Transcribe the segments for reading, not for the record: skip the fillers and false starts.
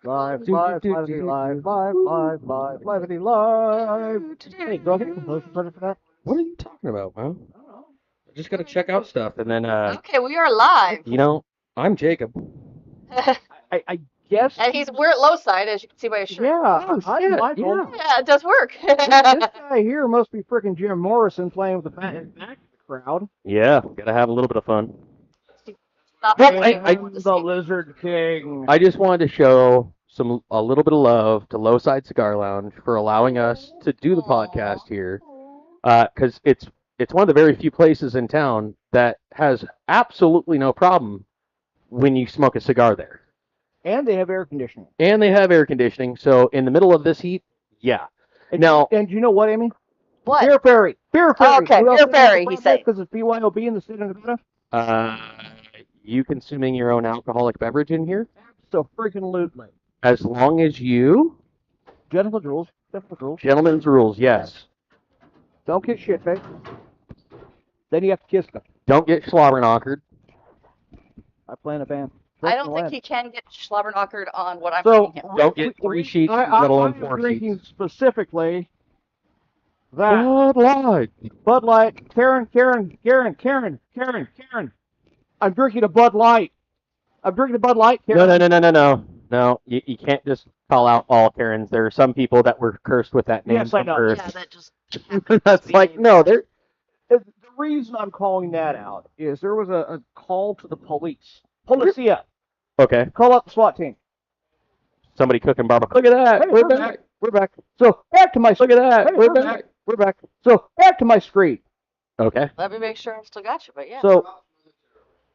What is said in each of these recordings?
Live, live, live, live. Hey, go ahead and compose for that. What are you talking about, man? I just gotta check out stuff, and then, Okay, we are live. I'm Jacob. I guess. And we're at low side, as you can see by his shirt. Yeah, Oh, I'm shit, Michael. Yeah, it does work. This guy here must be freaking Jim Morrison playing with the back of the crowd. Yeah, gotta have a little bit of fun. Stop Well, saying I- what to The say. Lizard King. I just wanted to show a little bit of love to Lowside Cigar Lounge for allowing us to do the podcast here, because it's one of the very few places in town that has absolutely no problem when you smoke a cigar there. And they have air conditioning. And they have air conditioning, so in the middle of this heat, yeah. And, Now, and you know what, Amy? What? Beer Fairy. Beer Fairy. Oh, okay, Who else Beer is Fairy, the he podcast? said. Because it's BYOB in the state of Nevada. you consuming your own alcoholic beverage in here, So freaking lootly. as long as you, Gentlemen's rules. Gentlemen's rules. gentlemen's rules, yes. Don't get shit faced. Then you have to kiss them. Don't get slobberknockered. I play in a band. I don't think he can get slobberknockered on what I'm So, feeding him. Don't get 3 sheets, let alone 4 I'm drinking sheets. specifically that Bud Light. Bud Light. Karen. I'm drinking a Bud Light. I'm drinking a Bud Light, Karen. No. You can't just call out all Karens. There are some people that were cursed with that name Yes, I from know. birth. Yeah, that just That's like, no, they're... The reason I'm calling that out is there was a call to the police. Policia. Okay, Call out the SWAT team. somebody cooking barbecue. Look at that. Hey, we're we're back. back. We're back. So back to my Look at that. Hey, we're we're back. back. We're back. So back to my screen. Okay. let me make sure I still got you, but yeah. So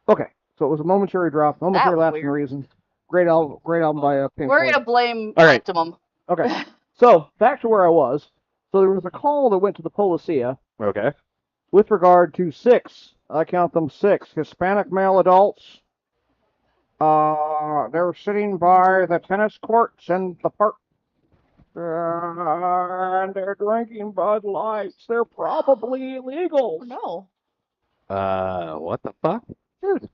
okay. So it was a momentary drop, momentary was lapse in weird. reason. Great album by Pink We're Floyd. gonna blame All right. Optimum. Okay. So back to where I was. So there was a call that went to the policia Okay. with regard to 6. I count them 6 Hispanic male adults. They were sitting by the tennis courts in the park. And they're drinking Bud Lights. They're probably illegal. Oh, no. What the fuck? Dude,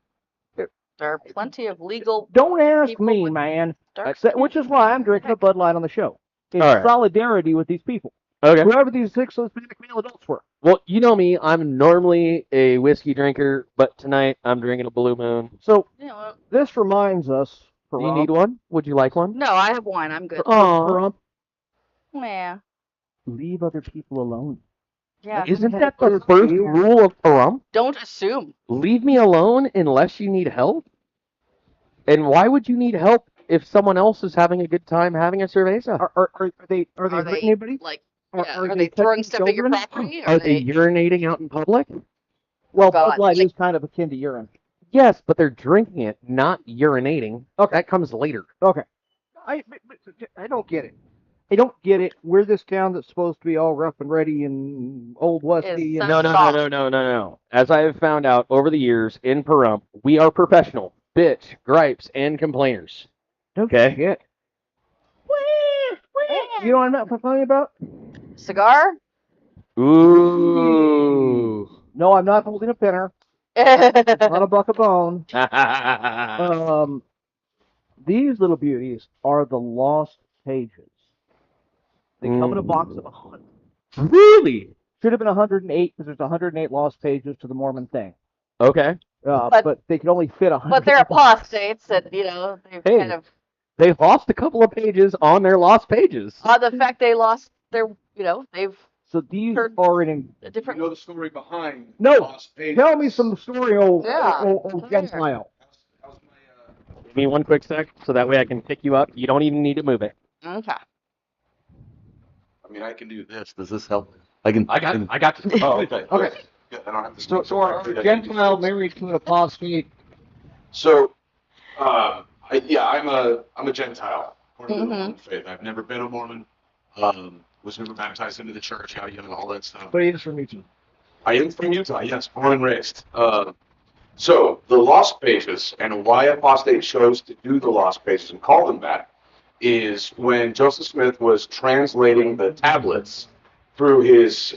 There are plenty of legal don't ask People me, with man. dark Which is why I'm drinking a Bud Light on the show. In All right. solidarity with these people. Okay. Whoever these 6 Hispanic male adults were. Well, you know me. I'm normally a whiskey drinker, but tonight I'm drinking a Blue Moon. So You know, this reminds us. Do you need one? Would you like one? no, I have wine. I'm good. Oh, Yeah. Leave other people alone. Yeah. isn't that the first rule of Pahrump? Don't assume. Leave me alone unless you need help. And why would you need help if someone else is having a good time having a cerveza? Are they Are hurting they anybody? like? Are, Yeah, are are they throwing touching stuff at your children? property? Are they urinating out in public? Well, God, Bud Light like- is kind of akin to urine. Yes, but they're drinking it, not urinating. Okay. That comes later. Okay. I don't get it. I don't get it. We're this town that's supposed to be all rough and ready and old westy. Is And No. As I have found out over the years in Pahrump, we are professional bitch, gripes, and complainers. no Okay. shit. You know what I'm not complaining about? Cigar? Ooh. No, I'm not holding a pinner. Not a buck of bone. These little beauties are the lost pages. They come in a box of 100. Really? Should have been 108 because there's 108 lost pages to the Mormon thing. Okay. But they could only fit 100. But they're apostates, and they've Hey. kind of They lost a couple of pages on their lost pages. the fact they lost their, they've So these Heard- are in. a different. You know the story behind No. Lost Pages. Tell me some story, old Yeah. Gentile. How's my, Give me one quick sec so that way I can pick you up. You don't even need to move it. Okay. I mean, I can do this. Does this help? I can. I got you. Oh, okay. Okay. Good. I don't have to. So our Gentile married to an apostate. So, I'm a Gentile. According to the Mhm. Mormon faith, I've never been a Mormon. Was never baptized into the church, all that stuff. But he is from Utah. I am from Utah, yes, born and raised. So the Lost Pages and why apostate chose to do the Lost Pages and call them that is when Joseph Smith was translating the tablets through his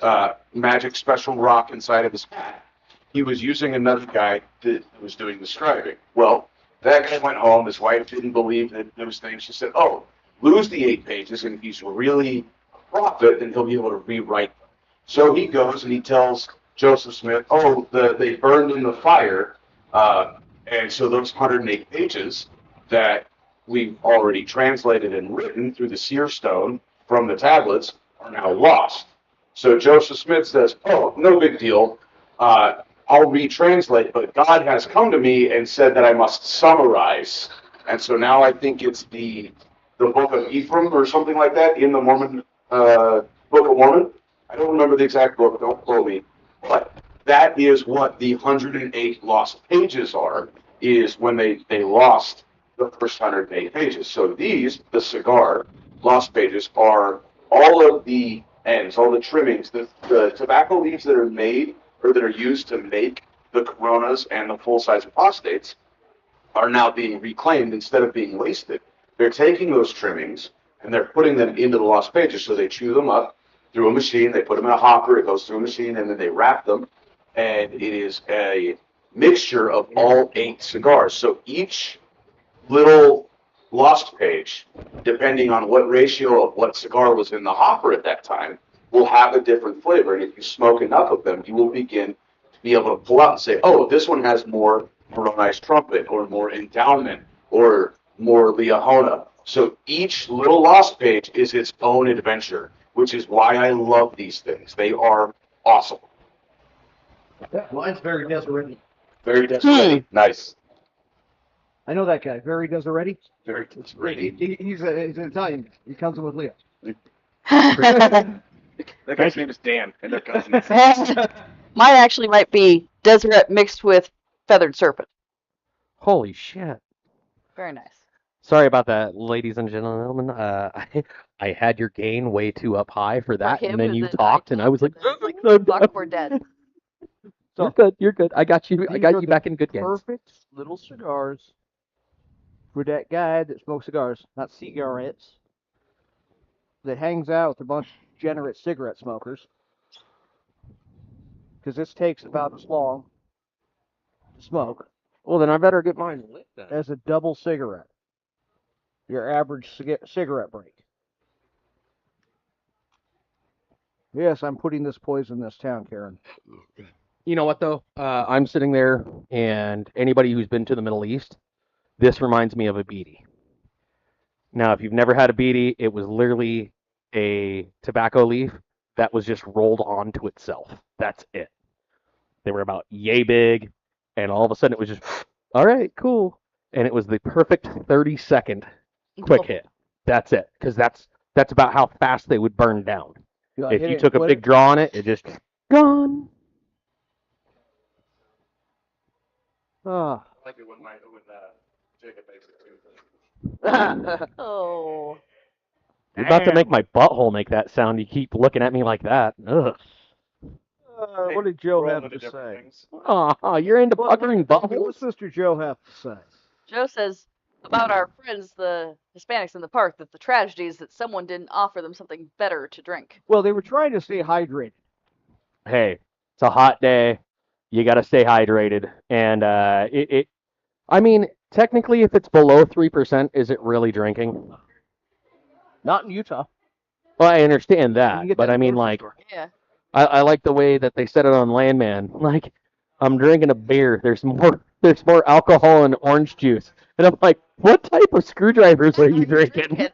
magic special rock inside of his hat. He was using another guy that was doing the scribing. Well, That guy went home. His wife didn't believe that those things. She said, "Oh, lose the 8 pages, and if he's really a prophet, then he'll be able to rewrite them." So he goes and he tells Joseph Smith, "Oh, they burned in the fire, and so those 108 pages that we've already translated and written through the seer stone from the tablets are now lost." So Joseph Smith says, "Oh, no big deal. I'll retranslate, but God has come to me and said that I must summarize." And so now I think it's the Book of Ephraim or something like that in the Mormon Book of Mormon. I don't remember the exact book, don't quote me, but that is what the 108 lost pages are, is when they lost the first 108 pages. So these, the cigar lost pages, are all of the ends, all the trimmings, the tobacco leaves that are made or that are used to make the Coronas and the full-size apostates are now being reclaimed instead of being wasted. They're taking those trimmings and they're putting them into the lost pages. So they chew them up through a machine, they put them in a hopper, it goes through a machine, and then they wrap them. And it is a mixture of all 8 cigars. So each little lost page, depending on what ratio of what cigar was in the hopper at that time, will have a different flavor. And if you smoke enough of them, you will begin to be able to pull out and say, "Oh, this one has more Moroni's trumpet, or more endowment, or more Liahona." So each little lost page is its own adventure, which is why I love these things. They are awesome. Mine's very Deseret. Very desperate. Nice. I know that guy. Very Deseret. Very desperate. He's an Italian. He comes in with Leo. That guy's name is Dan, and they're cousins. Mine actually might be Deseret mixed with feathered serpent. Holy shit. Very nice. Sorry about that, ladies and gentlemen. I had your gain way too up high for that, him, and then and you then I talked, and I was like, It's like, "I'm fuck, done." we're dead. You're good. You're good. I got you. I These got are you the back in good hands. Perfect little cigars for that guy that smokes cigars, not cigarettes, that hangs out with a bunch of degenerate cigarette smokers. Because this takes about as long to smoke Well, then I better get mine lit then. as a double cigarette. Your average cigarette break. Yes, I'm putting this poison in this town, Karen. You know what though? I'm sitting there, and anybody who's been to the Middle East, this reminds me of a beanie. Now, if you've never had a beanie, it was literally a tobacco leaf that was just rolled onto itself. That's it. They were about yay big, and all of a sudden it was just, all right, cool. And it was the perfect 30-second quick hit. That's it, because that's about how fast they would burn down. If you took a big draw on it, it just gone. Ah, I like it when Jacob makes it too. Oh. You're about to make my butthole make that sound. You keep looking at me like that. Ugh. what did Joe We're all have into to different say? things. Aw, you're into puckering What's buttholes? Mr. Joe have to say? Joe says about our friends, the Hispanics in the park, that the tragedy is that someone didn't offer them something better to drink. Well, they were trying to stay hydrated. Hey, it's a hot day. You got to stay hydrated. And I mean, technically, if it's below 3%, is it really drinking? Not in Utah. Well, I understand You that, can get but that I in mean, grocery like, store. Yeah. I like the way that they said it on Landman. Like, I'm drinking a beer. There's more alcohol in orange juice. And I'm like, what type of screwdrivers are you drinking?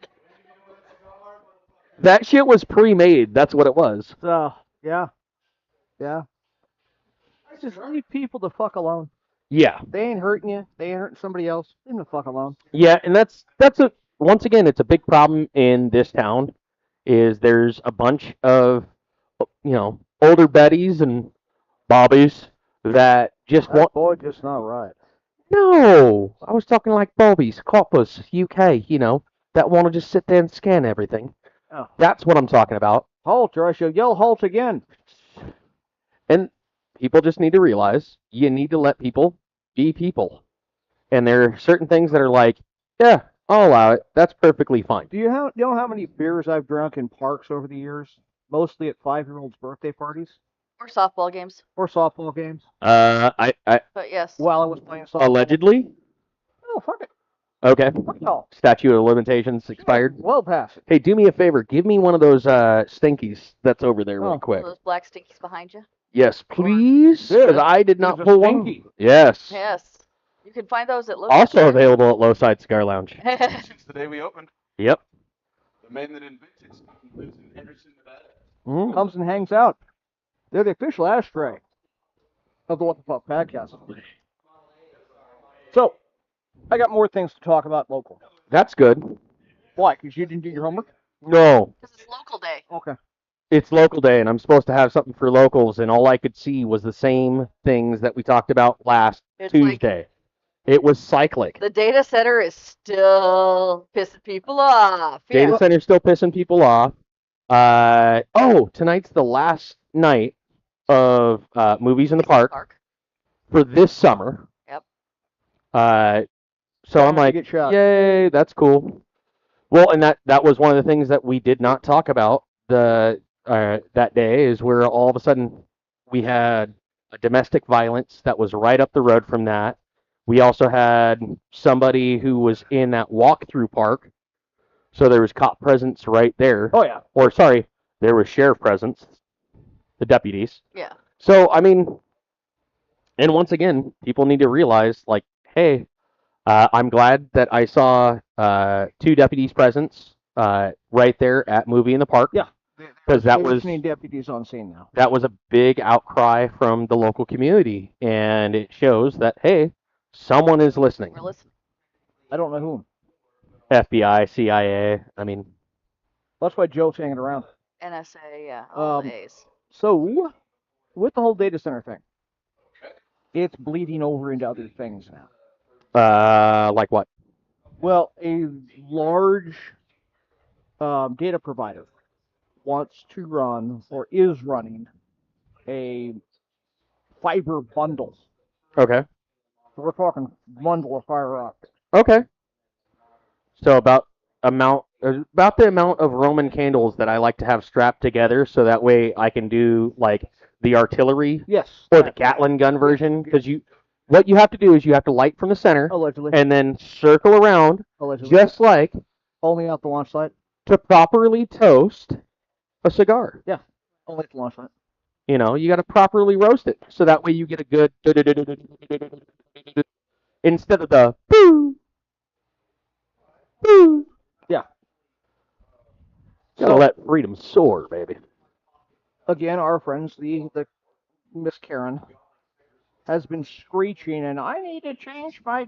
That shit was pre-made. That's what it was. So, yeah. Just leave people the fuck alone. Yeah. They ain't hurting you. They ain't hurting somebody else. Leave them the fuck alone. Yeah, and that's once again, it's a big problem in this town. Is there's a bunch of older Bettys and Bobbies that just That want. boy just not right. No, I was talking like Bobbies, coppers, UK, that want to just sit there and scan everything. Oh. That's what I'm talking about. Halt, or I shall yell halt again. And people just need to realize you need to let people be people. And there are certain things that are like, yeah, I'll allow it. That's perfectly fine. Do you know how many beers I've drunk in parks over the years? Mostly at 5-year-olds' birthday parties Or softball games. or softball games. I But yes. While I was playing softball. allegedly. Oh, fuck it. Okay. Fuck y'all. Statute of limitations expired. Well past it. Hey, do me a favor. Give me one of those stinkies that's over there real Oh. quick. Those black stinkies behind you. Yes, please. This Because I did not is a pull one. stinky. Yes. Yes. You can find those at Lowe's. Also available at Lowside Cigar Lounge. Since the day we opened, Yep. the man that invented it lives in Henderson, Nevada. Mm. Comes and hangs out. They're the official ashtray of the WTF Podcast. So, I got more things to talk about local. That's good. Why? Because you didn't do your homework? No. Because it's local day. Okay. It's local day, and I'm supposed to have something for locals, and all I could see was the same things that we talked about last It's like Tuesday. It was cyclic. the data center is still pissing people off. Data Yeah. center's still pissing people off. Tonight's the last night of movies in the park for this summer. Yep. So I'm Time to like, get shot. yay, that's cool. Well, and that was one of the things that we did not talk about that day is where all of a sudden we had a domestic violence that was right up the road from that. We also had somebody who was in that walk-through park, so there was cop presence right there. Oh, yeah. Or sorry, there was sheriff presence, the deputies. Yeah. So I mean, and once again, people need to realize, like, hey, I'm glad that I saw 2 deputies' presence right there at Movie in the Park. Yeah. Because that There's was many deputies on scene now. that was a big outcry from the local community, and it shows that hey, someone is listening. We're listening. I don't know whom. FBI, CIA. I mean, That's why Joe's hanging around. NSA, yeah. All Um, the A's. So, with the whole data center thing, it's bleeding over into other things now. like what? Well, a large data provider wants to run or is running a fiber bundle. Okay. So we're talking bundle of fiber optics. Okay. So about the amount of Roman candles that I like to have strapped together, so that way I can do like the artillery Yes. or the Gatling gun version. Because what you have to do is you have to light from the center Allegedly. and then circle around, Allegedly. just like Only at the launch site. to properly toast a cigar. Only at the launch site. You know, you got to properly roast it, so that way you get a good instead of the boo, boo. Yeah. Gotta So, let freedom soar, baby. again, our friends, the Miss Karen, has been screeching, and I need to change my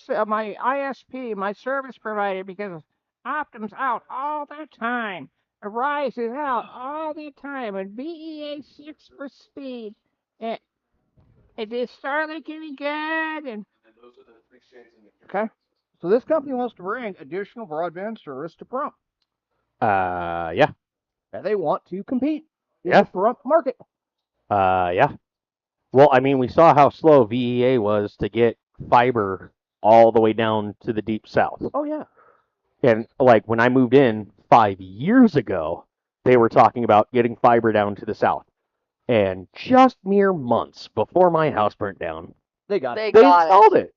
ISP, my service provider, because Optum's out all the time. Arise is out all the time, and BEA 6 for speed. And is Starlink any good? And okay, so this company wants to bring additional broadband service to Prump, Yeah. and they want to compete in Yeah. the Prump market. Yeah. Well, I mean, we saw how slow VEA was to get fiber all the way down to the deep south. Oh yeah. And like when I moved in 5 years ago, they were talking about getting fiber down to the south. And just mere months before my house burnt down, They got They it. they got installed it.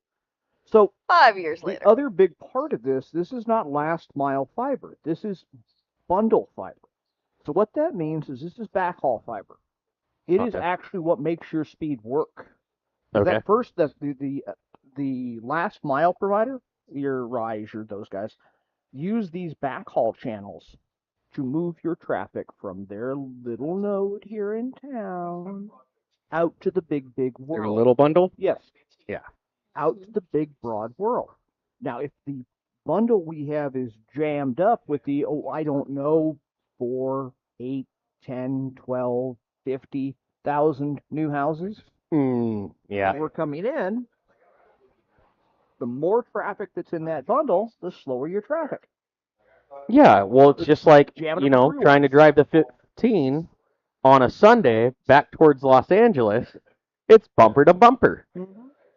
So 5 years the later. other big part of this is not last mile fiber. This is bundle fiber. So what that means is this is backhaul fiber. It is Okay. actually what makes your speed work. Okay. That first, that's the last mile provider, your Rise, your those guys, use these backhaul channels to move your traffic from their little node here in town out to the big Their world. little bundle? Yes. Yeah. Out to the big, broad world. Now, if the bundle we have is jammed up with the, I don't know, 4, 8, 10, 12, 50,000 new houses Yeah. that were coming in, the more traffic that's in that bundle, the slower your traffic. Yeah, well, it's just like, Jamming you up the know, freeway. trying to drive the 15 on a Sunday back towards Los Angeles. It's bumper to bumper.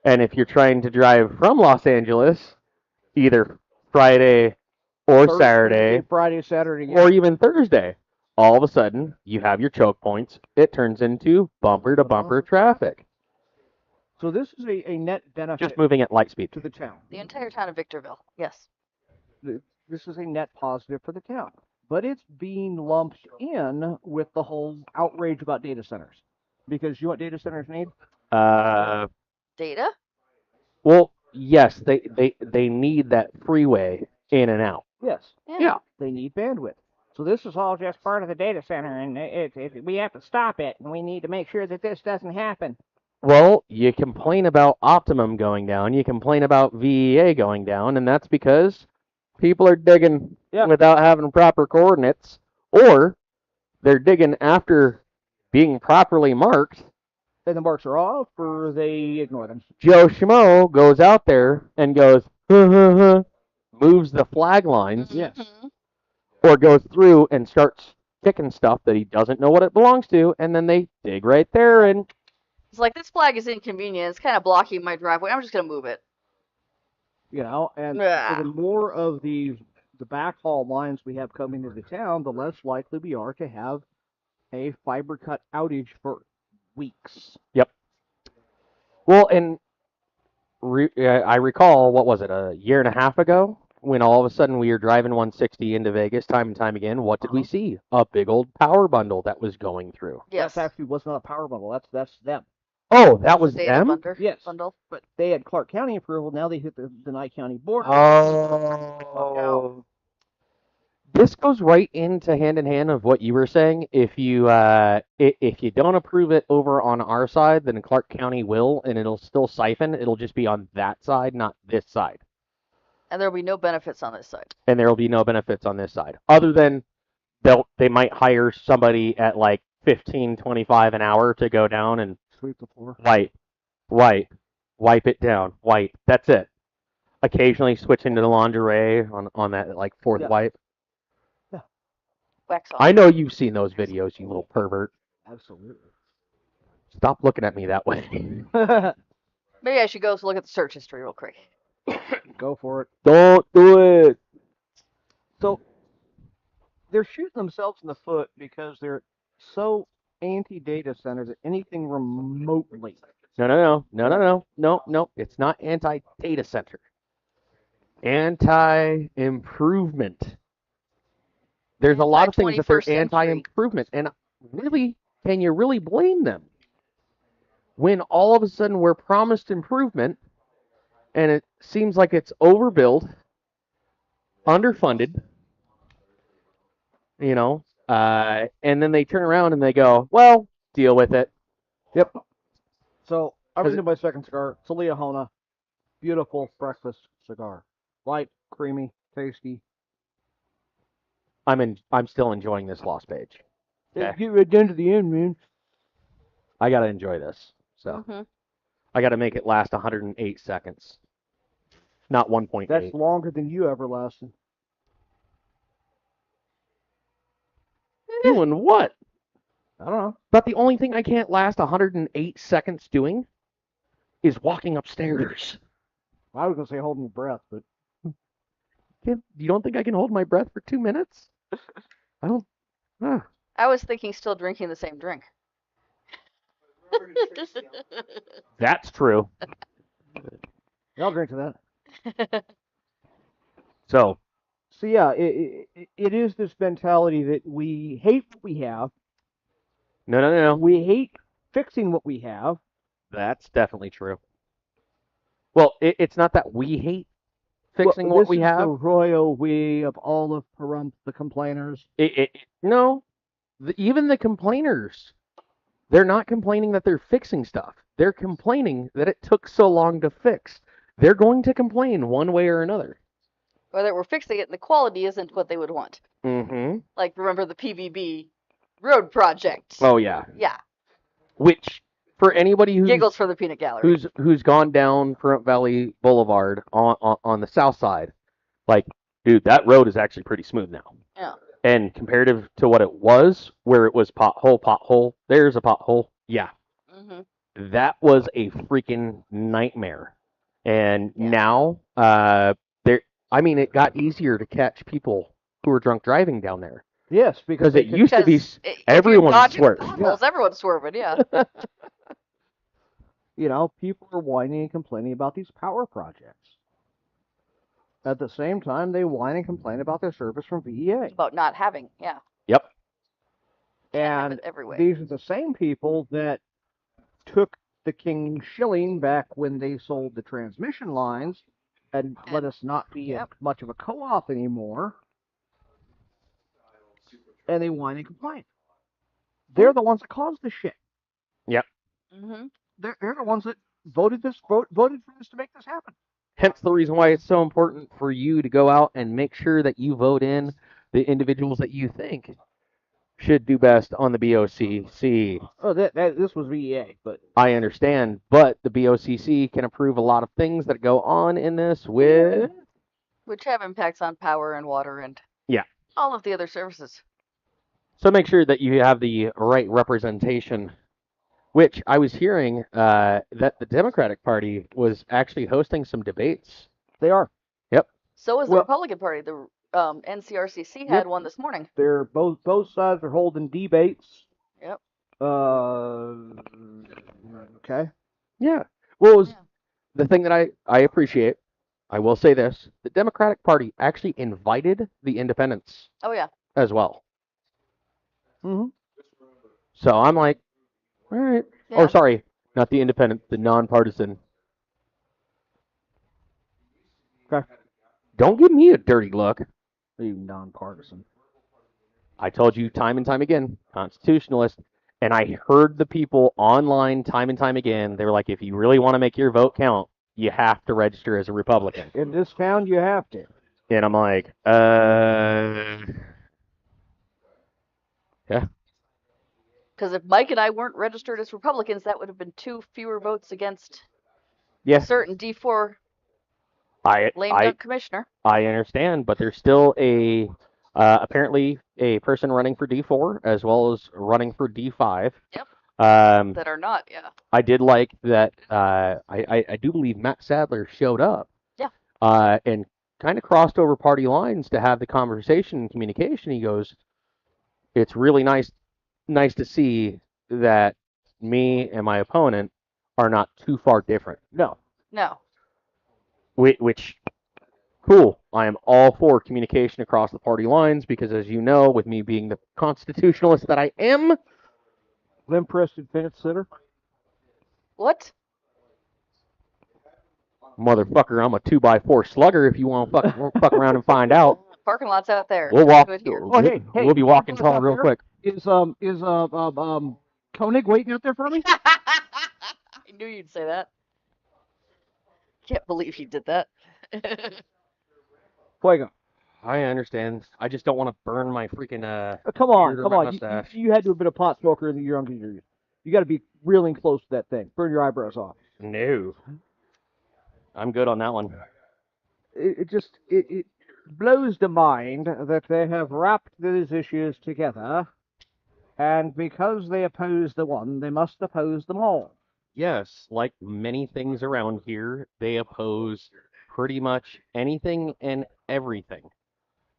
And if you're trying to drive from Los Angeles, either Friday or Thursday, Saturday Friday, Saturday. Yeah. or even Thursday, all of a sudden you have your choke points. It turns into bumper to bumper traffic. So this is a net benefit Just moving at light speed. to the town. The entire town of Victorville. Yes. This is a net positive for the town. But it's being lumped in with the whole outrage about data centers. Because you know what data centers need? Data? Well, yes, they need that freeway in and out. Yes. Yeah. They need bandwidth. So this is all just part of the data center, and we have to stop it, and we need to make sure that this doesn't happen. Well, you complain about Optimum going down, you complain about VEA going down, and that's because people are digging without having proper coordinates, or they're digging after being properly marked. Then the marks are off, or they ignore them. Joe Schmo goes out there and goes, moves the flag lines, Yes. or goes through and starts kicking stuff that he doesn't know what it belongs to, and then they dig right there, and It's like, this flag is inconvenient. It's kind of blocking my driveway. I'm just going to move it. You know, and Yeah. so the more of the backhaul lines we have coming into town, the less likely we are to have a fiber cut outage for weeks. Yep. Well, and I recall, what was it, a year and a half ago, when all of a sudden we were driving 160 into Vegas time and time again. What did we see? A big old power bundle that was going through. Yes. That actually was not a power bundle. That's them. Oh, that was Data them? Yes. Bundle. But they had Clark County approval. Now they hit the Nye County border. Oh. This goes right into hand in hand of what you were saying. If you don't approve it over on our side, then Clark County will, and it'll still siphon. It'll just be on that side, not this side. And there will be no benefits on this side. And there will be no benefits on this side, other than they might hire somebody at like 15-25 an hour to go down and Sweep the floor. wipe it down, wipe. That's it. Occasionally switch into the lingerie on that like fourth Yeah. wipe. Wax off. I know you've seen those videos, you little pervert. Absolutely. Stop looking at me that way. Maybe I should go look at the search history real quick. Go for it. Don't do it. So they're shooting themselves in the foot because they're so anti-data center that anything remotely. No. It's not anti-data center. Anti-improvement. There's a lot of things that they're 21st century. anti-improvement, and really, can you really blame them? When all of a sudden we're promised improvement, and it seems like it's overbilled, underfunded, and then they turn around and they go, well, deal with it. Yep. So I'm 'Cause into my second cigar. It's a Leahona. Beautiful breakfast cigar. Light, creamy, tasty. I'm still enjoying this lost page. Okay. Get right down to the end, man. I gotta enjoy this. So I gotta make it last 108 seconds, not 1.8. That's longer than you ever lasted. Doing what? I don't know. But the only thing I can't last 108 seconds doing is walking upstairs. I was gonna say holding your breath, but You don't think I can hold my breath for 2 minutes? I don't. I was thinking still drinking the same drink. That's true. I'll drink to that. So, So yeah, it is this mentality that we hate what we have. no. We hate fixing what we have. That's definitely true. Well, it's not that we hate fixing what we This is have. the royal we of all of Pahrump, the complainers. No, even the complainers, they're not complaining that they're fixing stuff. They're complaining that it took so long to fix. They're going to complain one way or another. Or that we're fixing it and the quality isn't what they would want. Mm-hmm. Like, remember the PVB road project? Oh yeah. Yeah. Which, for anybody Giggles for the peanut gallery. who's gone down Front Valley Boulevard on the south side, like, dude, that road is actually pretty smooth now. Yeah. And comparative to what it was, where it was pothole, there's a pothole. Yeah. Mm-hmm. That was a freaking nightmare. And Yeah. now, it got easier to catch people who were drunk driving down there. Yes, Because they it could- used to be If you're everyone dodging swerved. potholes, everyone's swerving, yeah. People are whining and complaining about these power projects. At the same time, they whine and complain about their service from VEA. About not having, yeah. Yep. Can't have And it every way. these are the same people that took the King shilling back when they sold the transmission lines and let us not be Yep. much of a co-op anymore. And they whine and complain. They're the ones that caused this shit. Yep. Mm-hmm. They're the ones that voted for this to make this happen. Hence the reason why it's so important for you to go out and make sure that you vote in the individuals that you think should do best on the BOCC. Oh, this was VEA, but I understand, but the BOCC can approve a lot of things that go on in this with... Which have impacts on power and water and Yeah. all of the other services. So make sure that you have the right representation, which I was hearing that the Democratic Party was actually hosting some debates. they are. So is the Well- Republican Party. The NCRCC had one this morning. They're both sides are holding debates. Yep. Okay. Yeah. Well, it was Yeah. the thing that I appreciate. I will say this: the Democratic Party actually invited the independents Oh yeah. as well. Mm-hmm. So I'm like, all right. Yeah. Or sorry, not the independent, the nonpartisan. Okay. Don't give me a dirty look. You nonpartisan. I told you time and time again, constitutionalist. And I heard the people online time and time again. They were like, if you really want to make your vote count, you have to register as a Republican. In this town, you have to. And I'm like, yeah. Because if Mike and I weren't registered as Republicans, that would have been 2 fewer votes against Yeah. a certain D4 lame I duck commissioner. I understand, but there's still apparently a person running for D4 as well as running for D5. Yep. Um, That are not, yeah. I did like that. I do believe Matt Sadler showed up. Yeah. And kind of crossed over party lines to have the conversation and communication. He goes, "It's really nice to see that me and my opponent are not too far different." No. No. Which, cool. I am all for communication across the party lines because, as you know, with me being the constitutionalist that I am, Limp-wristed fence sitter. What? motherfucker, I'm a 2x4 slugger. If you want to fuck around and find out, Parking lot's out there. we'll walk. Do it here. Oh, hey, We'll be walking what's up tall real here? quick. Is Koenig waiting out there for me? I knew you'd say that. Can't believe you did that. Fuego. I understand. I just don't want to burn my freaking Come on, beard or come my on. mustache. You had to have been a pot smoker in the younger years. You got to be reeling close to that thing. Burn your eyebrows off. No. I'm good on that one. It just blows the mind that they have wrapped these issues together, and because they oppose the one, they must oppose them all. Yes, like many things around here, they oppose pretty much anything and everything.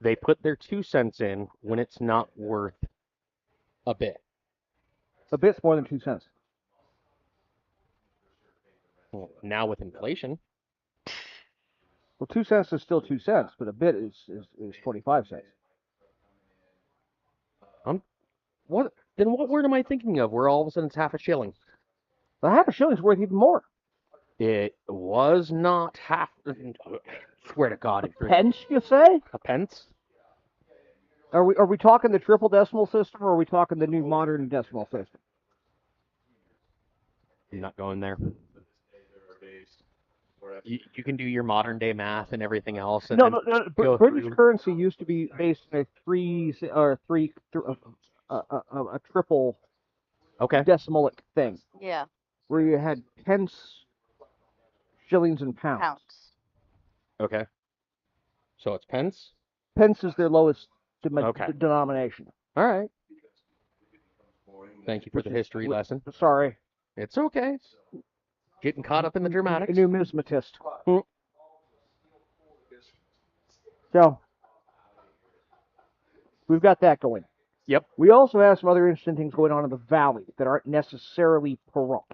They put their 2 cents in when it's not worth a bit. A bit's more than 2 cents. Well, now with inflation, Well, 2 cents is still 2 cents, but a bit is 25 cents. what word am I thinking of where all of a sudden it's half a shilling? The half a shilling's worth even more. It was not half. Swear to God, it's Pence, you say? a pence. Are we talking the triple decimal system, or are we talking the new modern decimal system? I'm not going there. You can do your modern day math and everything else. And No, then no, no. go British through- currency used to be based on a triple Okay. decimalic thing, Yeah, where you had pence, shillings, and pounds. pounds. Okay. So it's pence. Pence is their lowest Okay. denomination. All right. Thank you for the history lesson. Sorry, It's okay. Getting caught up in the a dramatics. numismatist. Hmm. So we've got that going. Yep. We also have some other interesting things going on in the valley that aren't necessarily corrupt.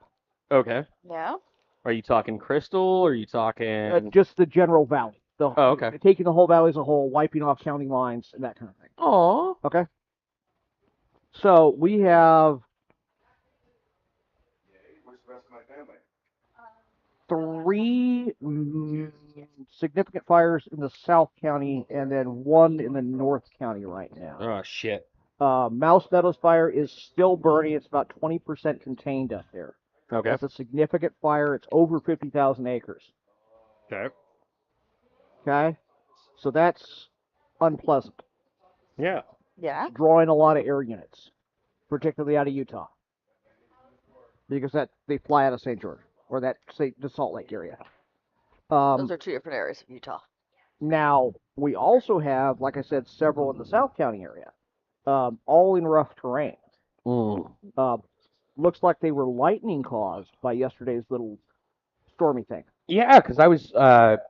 Okay. Yeah. Are you talking Crystal? Or are you talking? Just the general valley. Oh, okay. Taking the whole valley as a whole, wiping off county lines and that kind of thing. Aw. Okay. So we have Where's the rest of my family? three significant fires in the South County and then one in the North County right now. Oh shit. Mouse Meadows fire is still burning. It's about 20% contained up there. Okay. That's a significant fire. It's over 50,000 acres. Okay. Okay? So that's unpleasant. Yeah. Yeah. It's drawing a lot of air units, particularly out of Utah. Because they fly out of St. George, or the Salt Lake area. Those are two different areas of Utah. Now, we also have, like I said, several in the South County area, all in rough terrain. Looks like they were lightning caused by yesterday's little stormy thing. Yeah, because I was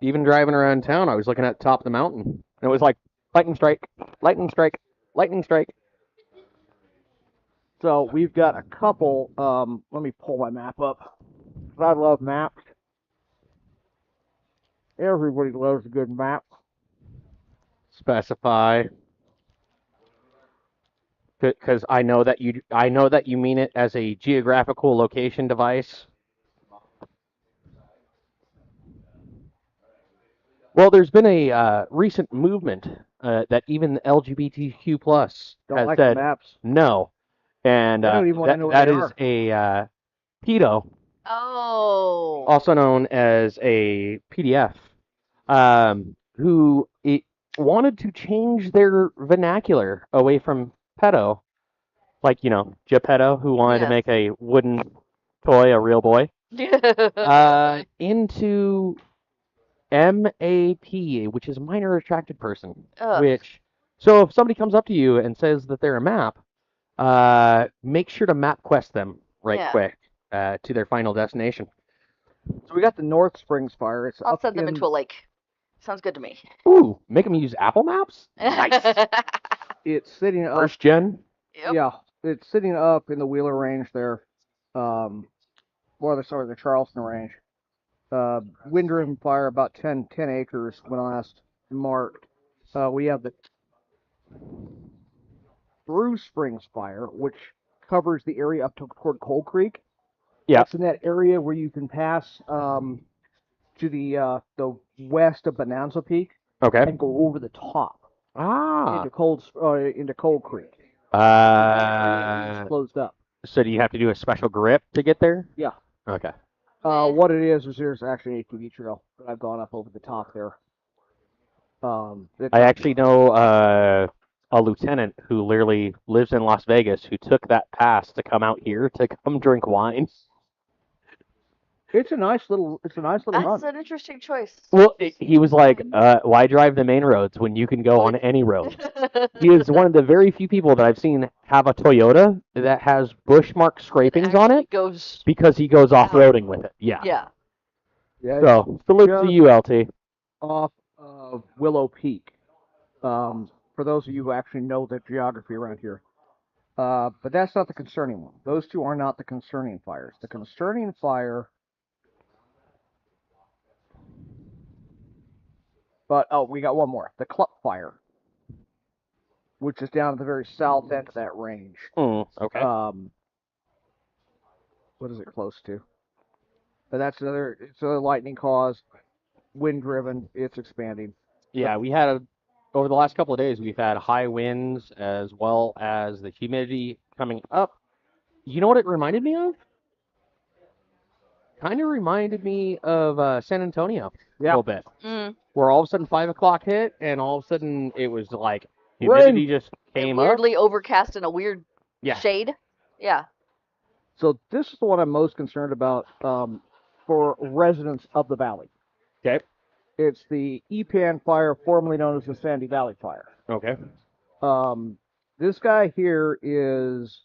even driving around town. I was looking at the top of the mountain, and it was like lightning strike, lightning strike, lightning strike. So we've got a couple. Let me pull my map up. I love maps. Everybody loves a good map. Specify. Because I know that you mean it as a geographical location device. Well, there's been a recent movement that even the LGBTQ plus Don't has like said the maps. no, and I don't even want to know what that they is are. a pedo, Oh. also known as a PDF, who wanted to change their vernacular away from pedo, like Geppetto, who wanted to Yes. make a wooden toy a real boy, into MAP, which is minor attracted person. Ugh. So if somebody comes up to you and says that they're a map, make sure to map quest them right Yeah. quick to their final destination. So we got the North Springs fire. It's I'll up send them in, into a lake. Sounds good to me. Ooh, make them use Apple Maps? Nice. It's sitting up. First gen? Yep. Yeah, it's sitting up in the Wheeler Range there. The Charleston Range. Wind-driven fire, about 10 acres when last marked. We have the Bruce Springs fire, which covers the area up toward Coal Creek. Yeah. It's in that area where you can pass to the west of Bonanza Peak Okay. and go over the top into Coal Creek. It's closed up. So do you have to do a special grip to get there? Yeah. Okay. What it is there's actually an ATV trail that I've gone up over the top there. I actually know a lieutenant who literally lives in Las Vegas who took that pass to come out here to come drink wine. It's a nice little That's run. an interesting choice. Well, he was like, why drive the main roads when you can go on any road? He is one of the very few people that I've seen have a Toyota that has bush mark scrapings on it Goes. because he goes off-roading with it. Yeah. Yeah. Yeah. So, salute to you, LT. Off of Willow Peak. For those of you who actually know the geography around here. But that's not the concerning one. Those two are not the concerning fires. The concerning fire. But we got one more. The Clup fire, which is down at the very south end of that range. Okay. What is it close to? But it's another lightning caused, wind driven. It's expanding. Yeah, over the last couple of days, we've had high winds as well as the humidity coming up. You know what it reminded me of? Kind of reminded me of San Antonio a little bit. Where all of a sudden 5 o'clock hit, and all of a sudden it was like humidity just came up. Weirdly overcast in a weird shade. Yeah. So this is the one I'm most concerned about for residents of the valley. Okay. It's the Epan fire, formerly known as the Sandy Valley fire. Okay. This guy here is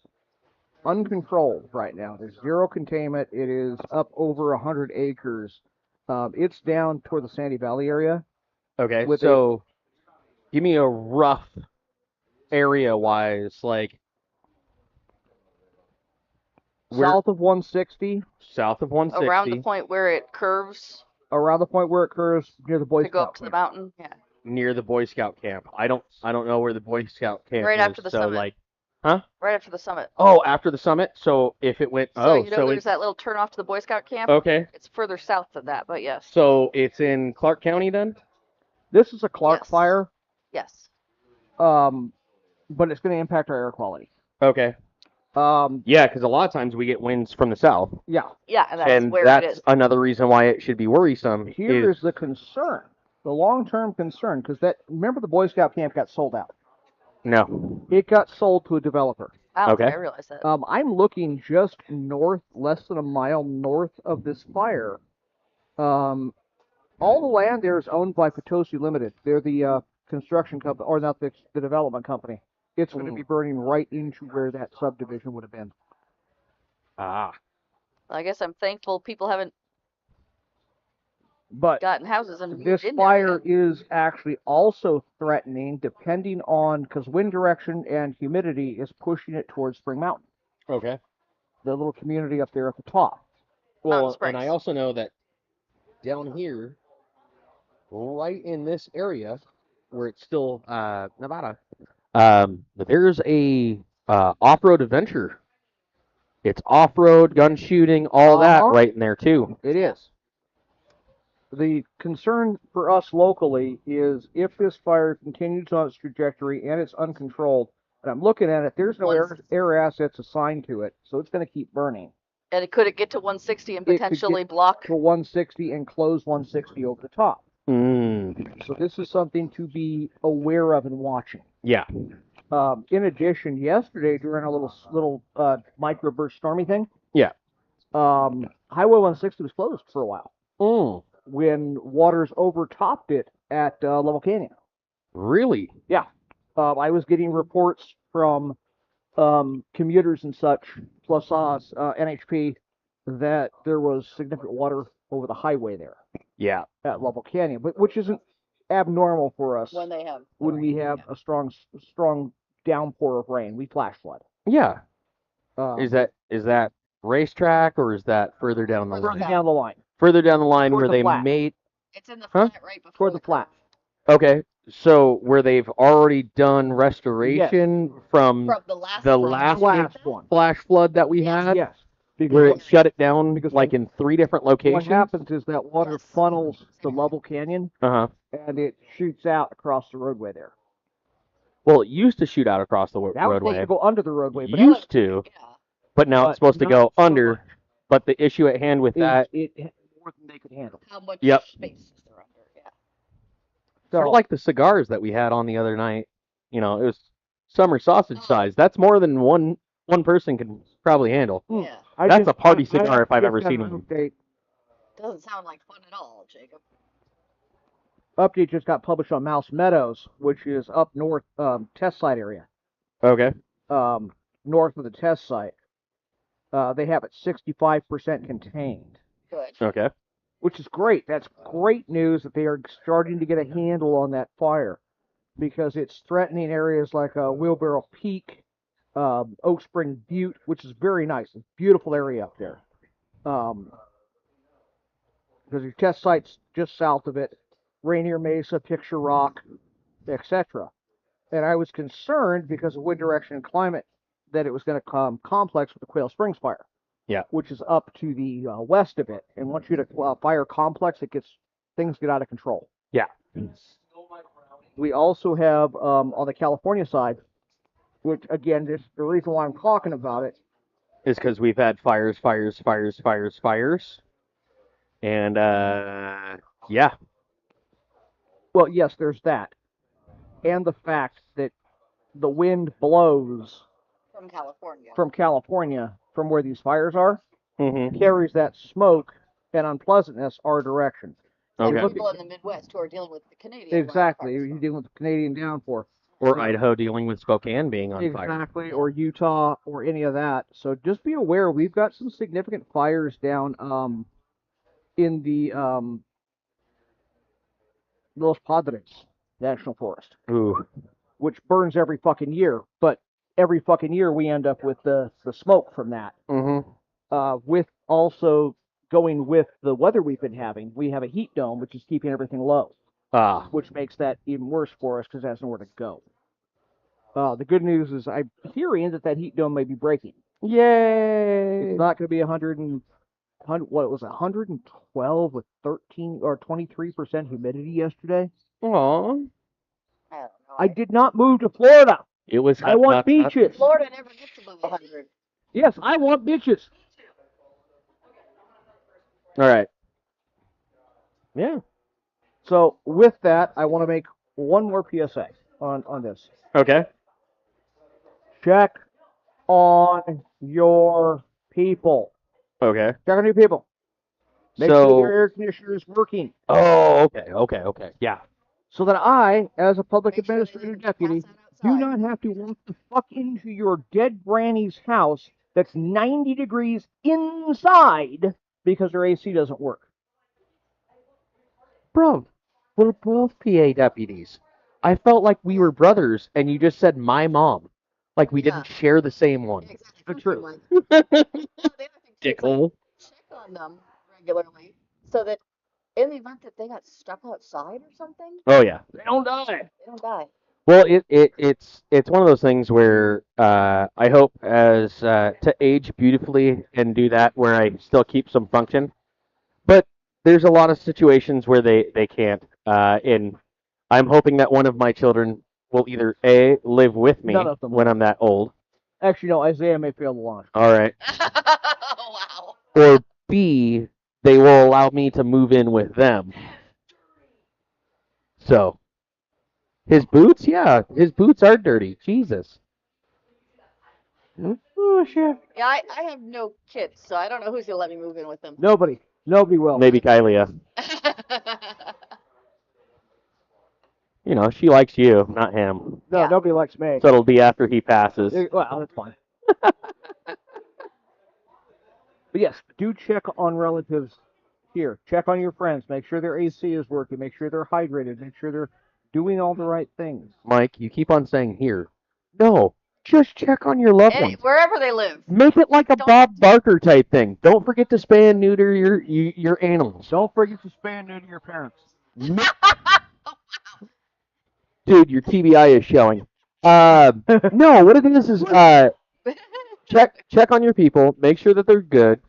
uncontrolled right now. There's zero containment. It is up over 100 acres. It's down toward the Sandy Valley area. Okay, so give me a rough area-wise, like south of 160, south of 160. Around the point where it curves around the point where it curves near the Boy to go Scout up to the camp. mountain. Yeah. Near the Boy Scout camp. I don't know where the Boy Scout camp Right is. after the so summit. like, huh? Right after the summit. Oh, after the summit. So if it went, So you know so there's it's that little turn off to the Boy Scout camp? okay. It's further south than that, but yes. So it's in Clark County then. This is a Clark Yes. fire, Yes. but it's going to impact our air quality. Okay. Um, Yeah, because a lot of times we get winds from the south, yeah. Yeah, and that's and where that's it is. another reason why it should be worrisome. Here is the concern, the long-term concern, because remember the Boy Scout camp got sold out. No. It got sold to a developer. I don't think Okay. I realized that. I'm looking just north, less than a mile north of this fire. All the land there is owned by Potosi Limited. They're the construction company, or not the development company. It's going to be burning right into where that subdivision would have been. Ah. I guess I'm thankful people haven't But gotten houses and moved this in there fire yet. is actually also threatening, depending on, because wind direction and humidity is pushing it towards Spring Mountain, Okay. the little community up there at the top. Well, Springs. and I also know that down here, right in this area, where it's still Nevada, there's a off-road adventure. It's off-road, gun shooting, all that Uh-huh. right in there too. It is. The concern for us locally is if this fire continues on its trajectory and it's uncontrolled, and I'm looking at it, there's no air assets assigned to it, so it's going to keep burning. And could it get to 160 and It could potentially get block? To 160 and close 160 over the top. So this is something to be aware of and watching. Yeah. In addition, yesterday during a little microburst stormy thing, Yeah. Highway 160 was closed for a while when waters overtopped it at Level Canyon. Really? Yeah. I was getting reports from commuters and such, plus NHP, that there was significant water over the highway there Yeah. at Level Canyon, but which isn't abnormal for us When they have. when we have a strong downpour of rain. We flash flood. Yeah. Um, Is that racetrack or is that further down the Further line? further down the line? Further down the line Toward where the they flat. made. It's in the Huh? flat right before Toward the flat. Okay. So where they've already done restoration from the last the one. last one. flash flood that we had, Yes. where it Because shut it down because like in 3 different what locations. happens is that water Yes. funnels to Level Canyon Uh-huh. and it shoots out across the roadway there. Well, it used to shoot out across the That was supposed roadway. to go under the roadway, but Used to, Yeah. but now but it's supposed to not go so under. much. But the issue at hand with that, it more than they could handle. How much Yep. space is there under? Yeah. sort So of like the cigars that we had on the other night. You know, it was summer sausage size. That's more than one person can probably handle. Yeah. That's a party cigar if I've ever just got seen an one. Doesn't sound like fun at all, Jacob. Update just got published on Mouse Meadows, which is up north, test site area, Okay. north of the test site. They have it 65% contained, Good. Okay. which is great. That's great news that they are starting to get a handle on that fire, because it's threatening areas like Wheelbarrow Peak, Oak Spring Butte, which is very nice. It's a beautiful area up there. Because your test site's just south of it, Rainier Mesa, Picture Rock, etc. And I was concerned because of wind direction and climate that it was going to come complex with the Quail Springs fire. Yeah. Which is up to the west of it. And once you hit a fire complex, things get out of control. Yeah. We also have on the California side, which again, the reason why I'm talking about it. Is because we've had fires. And, yeah. Well, yes, there's that. And the fact that the wind blows From California. from California, from where these fires are, Mm-hmm. carries that smoke and unpleasantness our direction. Like Okay. people in the Midwest who are dealing with the Canadian Exactly. wildfires. You're dealing with the Canadian downpour. Or Idaho dealing with Spokane being on fire. Exactly. Or Utah or any of that. So just be aware, we've got some significant fires down in the Los Padres National Forest, Ooh. which burns every fucking year. But every fucking year we end up with the smoke from that. Mm-hmm. with also going with the weather we've been having, we have a heat dome, which is keeping everything low, Ah, which makes that even worse for us because it has nowhere to go. The good news is I'm hearing that heat dome may be breaking. yay! It's not going to be 112 with 13 or 23% humidity yesterday. Aw. I don't know. I did not move to Florida. It was. I want beaches. Florida never gets above 100. Yes, I want beaches. All right. Yeah. So with that, I want to make one more PSA on this. Okay. Check on your people. Okay. Check on your people. Make sure their air conditioner is working. Oh, okay. Yeah. So that I, as a public Make sure they administrative didn't deputy, pass out do outside. not have to walk the fuck into your dead granny's house that's 90 degrees inside because her AC doesn't work. Bro, we're both PA deputies. I felt like we were brothers, and you just said my mom. Like we didn't share the same one. Exactly. True. The other thing too is, like, Dickhole. check on them regularly so that in the event that they got stuck outside or something, Oh yeah. They don't die. they don't die. Well, it's one of those things where I hope as to age beautifully and do that where I still keep some function, but there's a lot of situations where they can't. And I'm hoping that one of my children will either A, live with me None of them when will. I'm that old. Actually, no, Isaiah may fail the launch. All right. Wow. Or B, they will allow me to move in with them. So, his boots? Yeah, his boots are dirty. Jesus. Oh, shit. Yeah, I have no kids, so I don't know who's gonna let me move in with them. Nobody will. Maybe Kylia. You know, she likes you, not him. No, Yeah. nobody likes me. So it'll be after he passes. Well, that's fine. But yes, do check on relatives here. Check on your friends. Make sure their AC is working. Make sure they're hydrated. Make sure they're doing all the right things. Mike, you keep on saying here. No, just check on your loved ones. Wherever they live. Make it like a Don't- Bob Barker type thing. Don't forget to spay and neuter your animals. Don't forget to spay and neuter your parents. Dude, your TBI is showing. No, what it is check on your people. Make sure that they're good.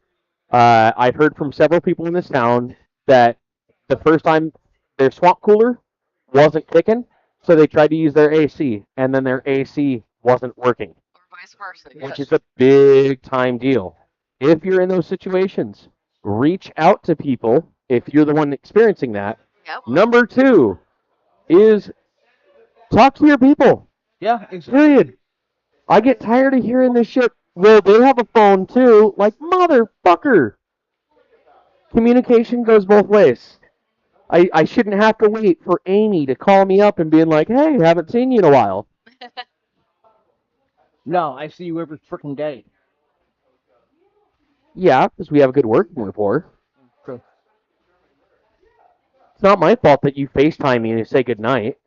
I've heard from several people in this town that the first time their swamp cooler wasn't kicking, so they tried to use their AC, and then their AC wasn't working, Or vice versa. which is a big time deal. If you're in those situations, reach out to people if you're the one experiencing that. Yep. Number 2 is talk to your people. Yeah, exactly. Period. I get tired of hearing this shit. Well, they have a phone too. Like, motherfucker. Communication goes both ways. I shouldn't have to wait for Amy to call me up and being like, hey, haven't seen you in a while. No, I see you every freaking day. Yeah, because we have a good working rapport. True. It's not my fault that you FaceTime me and say goodnight.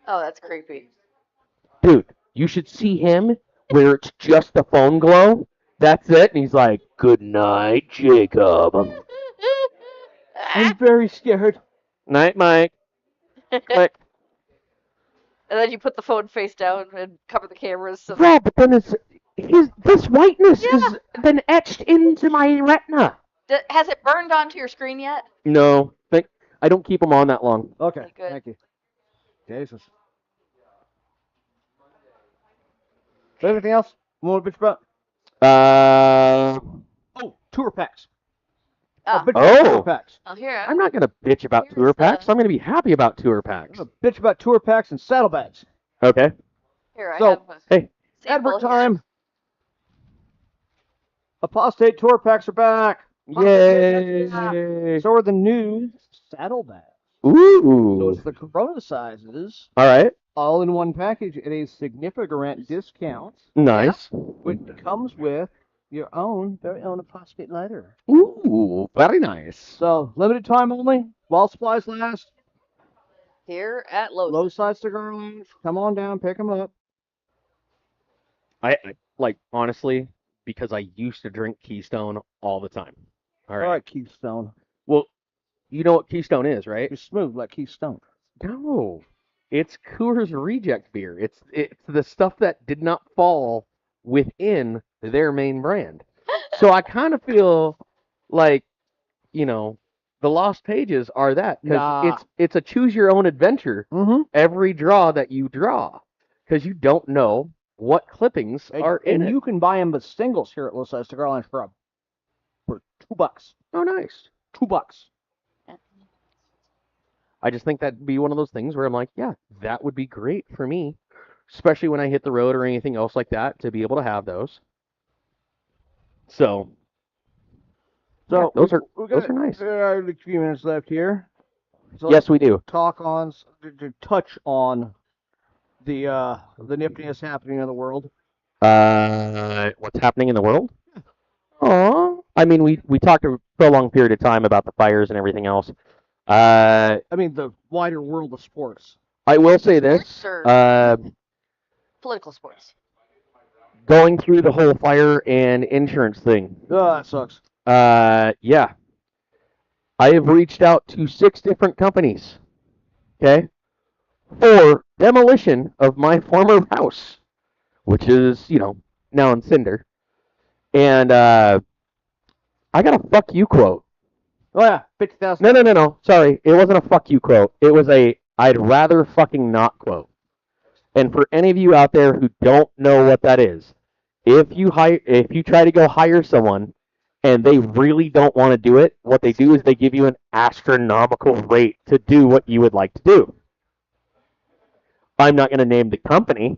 Oh, that's creepy. Dude, you should see him where it's just the phone glow. That's it. And he's like, good night, Jacob. I'm very scared. Night, Mike. Click. And then you put the phone face down and cover the cameras. So Yeah, but then this whiteness is then etched into my retina. Has it burned onto your screen yet? No, I don't keep them on that long. Okay, Okay, good. thank you. Jesus. Anything else? More bitch about? Oh, tour packs. Ah, Bitch about Oh. tour packs. I'll hear it. I'm not gonna bitch about Here's tour packs. the- I'm gonna be happy about tour I'm packs. gonna bitch about tour packs and saddlebags. Okay. Here, I So, have a Hey. sample Advert here. time. Apostate tour packs are back. Yay! So are the new saddlebags. So Ooh. it's the Corona sizes, All right. all in one package at a significant discount, Nice. which comes with your very own apostate lighter. Ooh, very nice. So limited time only, while supplies last. Here at Lowe's. Low side cigar lounge. Come on down, pick them up. I like honestly, because I used to drink Keystone all the time. All All right. right, Keystone. Well, you know what Keystone is, right? You're smooth like Keystone. No, it's Coors Reject beer. It's the stuff that did not fall within their main brand. So I kind of feel like, you know, the Lost Pages are that because Nah. it's a choose your own adventure Mm-hmm. every draw that you draw because you don't know what clippings are in And it. you can buy them as singles here at Los Angeles Cigar Lounge for $2. Oh, nice. $2. I just think that'd be one of those things where I'm like, yeah, that would be great for me, especially when I hit the road or anything else like that, to be able to have those. So, yeah, those are nice. A few minutes left here. So Yes, we do. talk on to touch on the niftiness happening in the world. What's happening in the world? Oh, I mean, we talked for a long period of time about the fires and everything else. I mean, the wider world of sports. I will say this. Sports or political sports? Going through the whole fire and insurance thing. Oh, that sucks. Yeah. I have reached out to 6 different companies, okay, for demolition of my former house, which is, now in cinder. And I got a fuck you quote. Oh yeah, 50,000. No. Sorry, it wasn't a fuck you quote. It was a I'd rather fucking not quote. And for any of you out there who don't know what that is, if you try to go hire someone and they really don't want to do it, what they do is they give you an astronomical rate to do what you would like to do. I'm not going to name the company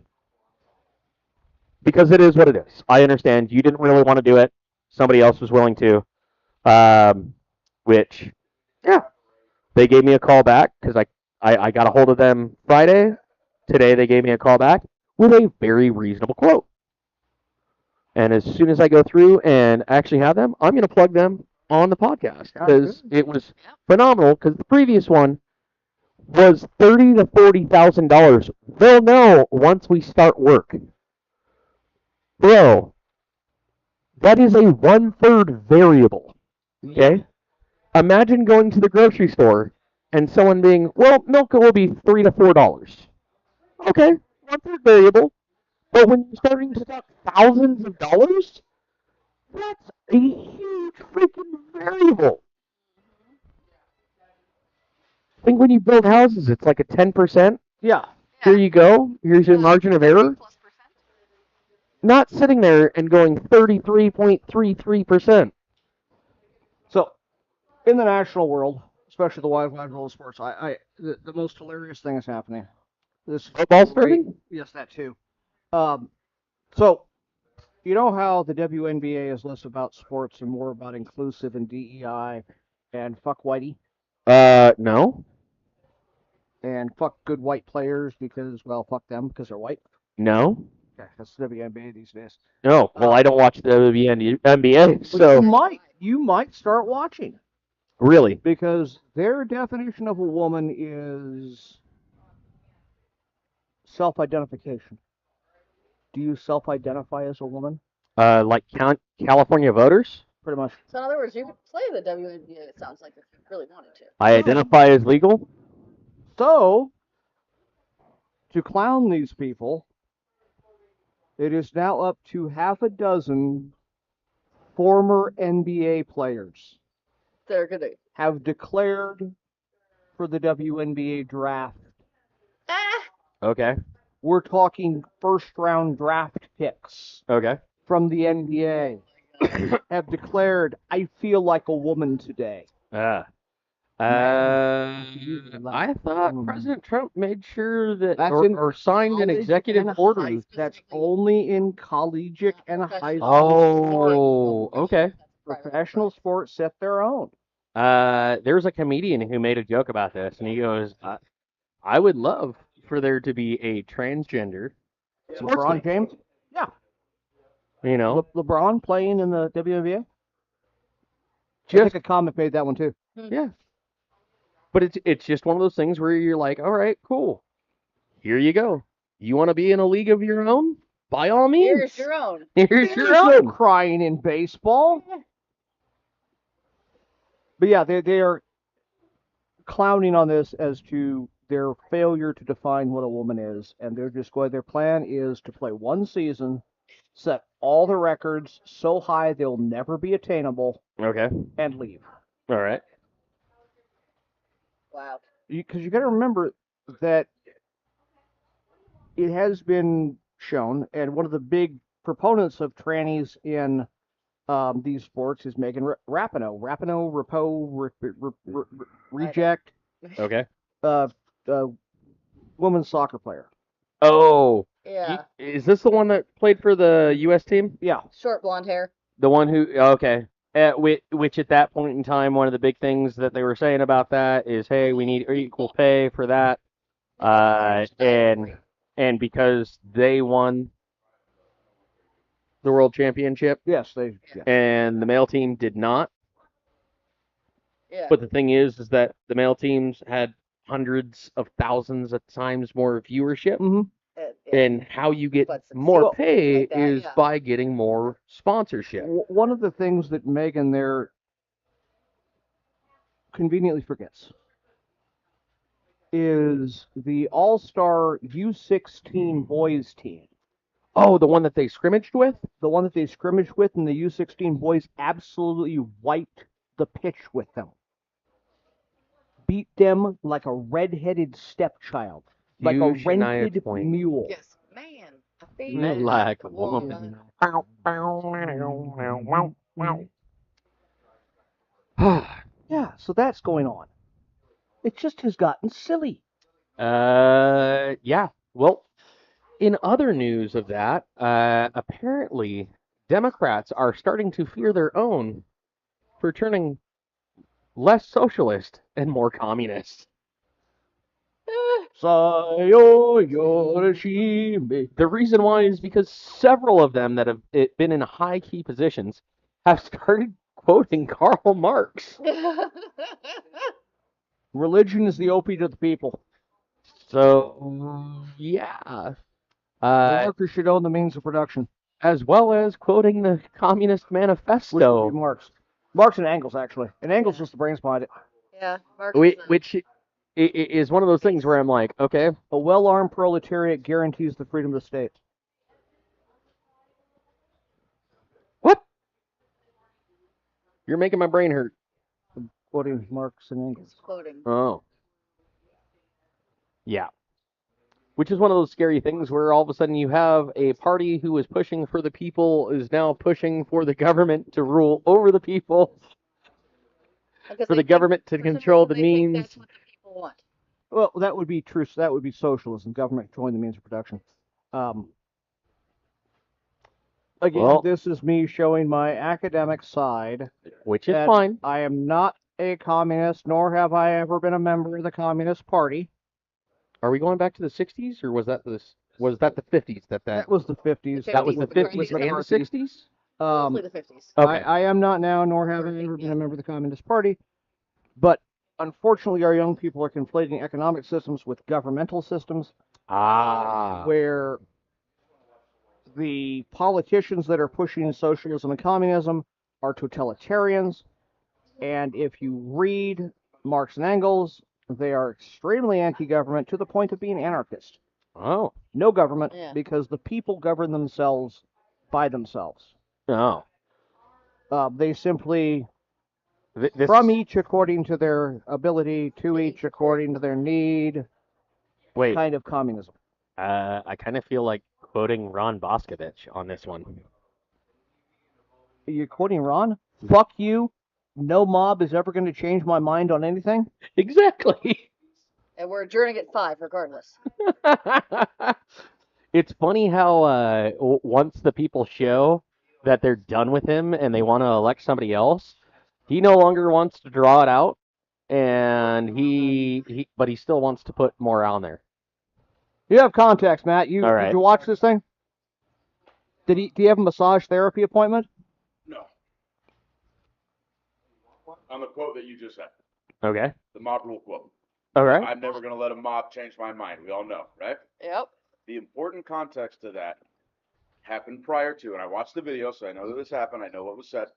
because it is what it is. I understand you didn't really want to do it. Somebody else was willing to. Which, yeah, they gave me a call back because I got a hold of them Friday. Today they gave me a call back with a very reasonable quote. And as soon as I go through and actually have them, I'm going to plug them on the podcast because it was phenomenal. Because the previous one was $30,000 to $40,000. They'll know once we start work, bro. That is a 1/3 variable. Okay. Imagine going to the grocery store and someone being, well, milk will be $3 to $4. Okay, 1/3 variable. But when you're starting to talk thousands of dollars, that's a huge freaking variable. I think when you build houses, it's like a 10%. Yeah. Here you go. Here's your margin of error. Not sitting there and going 33.33%. So, in the national world, especially the wide world of sports, the most hilarious thing is happening. This Football starting? Yes, that too. So, you know how the WNBA is less about sports and more about inclusive and DEI and fuck whitey No. and fuck good white players because, well, fuck them because they're white. No. Yeah, that's the WNBA these days. No. Well, I don't watch the NBA, But so you might start watching really. because their definition of a woman is self-identification. Do you self-identify as a woman? Like California voters, Pretty much. So in other words, you could play the WNBA. It sounds like if you really wanted to. I identify as legal. So, to clown these people, it is now up to half a dozen former NBA players They're gonna. have declared for the WNBA draft. Okay. We're talking first-round draft picks Okay. from the NBA have declared, I feel like a woman today. I thought President Trump made sure that That's or signed an college executive and order. high- That's only in collegiate and high school. Oh, okay. Professional sports set their own. There's a comedian who made a joke about this, and he goes, "I would love for there to be a transgender sports LeBron league." James? Yeah. You know, LeBron playing in the WNBA? I just think a comic made that one too. yeah. But it's just one of those things where you're like, all right, cool. Here you go. You want to be in a league of your own? by all means. Here's your own. Here's There's your no own. crying in baseball. But yeah, they are clowning on this as to their failure to define what a woman is, and they're just going. Their plan is to play one season, set all the records so high they'll never be attainable, Okay. and leave. All right. Wow. Because you got to remember that it has been shown, and one of the big proponents of trannies in these sports is Megan Rapinoe. Rapinoe, reject, Okay. uh, women's soccer player. Oh. Yeah. Is this the one that played for the U.S. team? Yeah. Short blonde hair. The one who, okay. Which at that point in time, one of the big things that they were saying about that is, hey, we need equal pay for that. And because they won the world championship Yes, and the male team did not. Yeah. But the thing is that the male teams had hundreds of thousands of times more viewership. Mm-hmm. And how you get But more well, pay like that, is yeah. by getting more sponsorship. One of the things that Megan there conveniently forgets is the All-Star U16 boys team. Oh, the one that they scrimmaged with? The one that they scrimmaged with, and the U16 boys absolutely wiped the pitch with them. Beat them like a red-headed stepchild. Like a Huge Shania rented Twain. mule. Yes, man. A You female like a woman. woman. Yeah, so that's going on. It just has gotten silly. Yeah. Well, in other news of that, apparently Democrats are starting to fear their own for turning less socialist and more communist. The reason why is because several of them that have been in high key positions have started quoting Karl Marx. Religion is the opiate of the people. So, yeah. The workers should own the means of production. As well as quoting the Communist Which would Manifesto, be Marx. Marx and Engels, actually. And Engels is the brains behind it. Yeah, Marx is which is one of those things where I'm like, okay, A well-armed proletariat guarantees the freedom of the state. what? You're making my brain hurt. Quoting Marx and Engels. quoting. Oh. Yeah. Which is one of those scary things where all of a sudden you have a party who was pushing for the people is now pushing for the government to rule over the people, Because for they the government to for some control the reason, they think means. That's what the people want. Well, that would be true. So that would be socialism, government controlling the means of production. Again, Well- this is me showing my academic side. Which is that fine. I am not a communist, nor have I ever been a member of the Communist Party. Are we going back to the 60s, or was that the 50s? That was the 50s. That was the with 50s and the McCarthy. 60s? Mostly the 50s. Okay. I am not now, nor have I ever been a member of the Communist Party. But unfortunately, our young people are conflating economic systems with governmental systems, where the politicians that are pushing socialism and communism are totalitarians. And if you read Marx and Engels, they are extremely anti-government to the point of being anarchist. Oh. No government, Yeah. because the people govern themselves by themselves. Oh. They simply, This, from each according to their ability, to each according to their need, wait, kind of communism. I kind of feel like quoting Ron Boscovich on this one. Are you quoting Ron? Fuck you. No mob is ever going to change my mind on anything. Exactly. And we're adjourning at 5 regardless. It's funny how once the people show that they're done with him and they want to elect somebody else, he no longer wants to draw it out, and but he still wants to put more on there. You have contacts, Matt. All right. Did you watch this thing? Do you have a massage therapy appointment? No. On the quote that you just said, Okay. the mob rule quote. All right. I'm never going to let a mob change my mind. We all know, right? Yep. The important context to that happened prior to, and I watched the video, so I know that this happened. I know what was said.